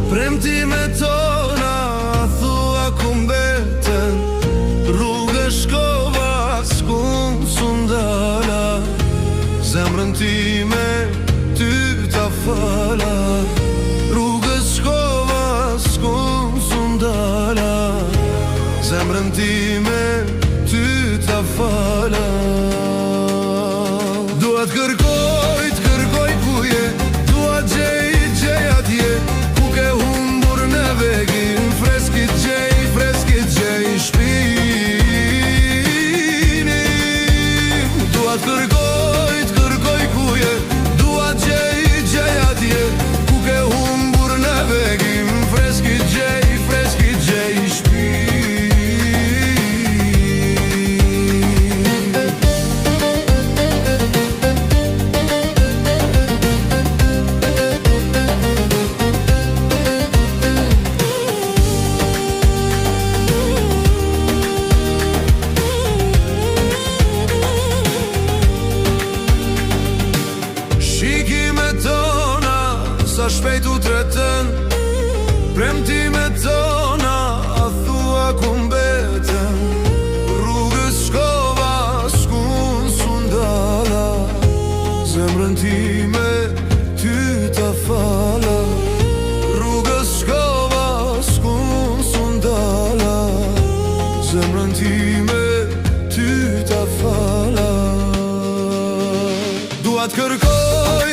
Premtime tona thua ku mbeten, rrugë shkova s'kum sundala, zemrën time ty ta fala. Rrugës shkova s'kum sundala, zemrën time ty ta fala. Dua t'kërkoj ku je, dua gjej atje ku ke humbur në vegin. Freskit gjej shpinim. Dua t'kërkoj ku je, dua gjej atje ku ke humbur në vegin. Freskit gjej shpinim. Sa shpejt u tretën premtime tona, a thua ku mbeten. Rrugës shkova s'kum sundala, zemrën time ty ta fala. Rrugës shkova s'kum sundala, zemrën time ty ta fala. Dua t'kërkoj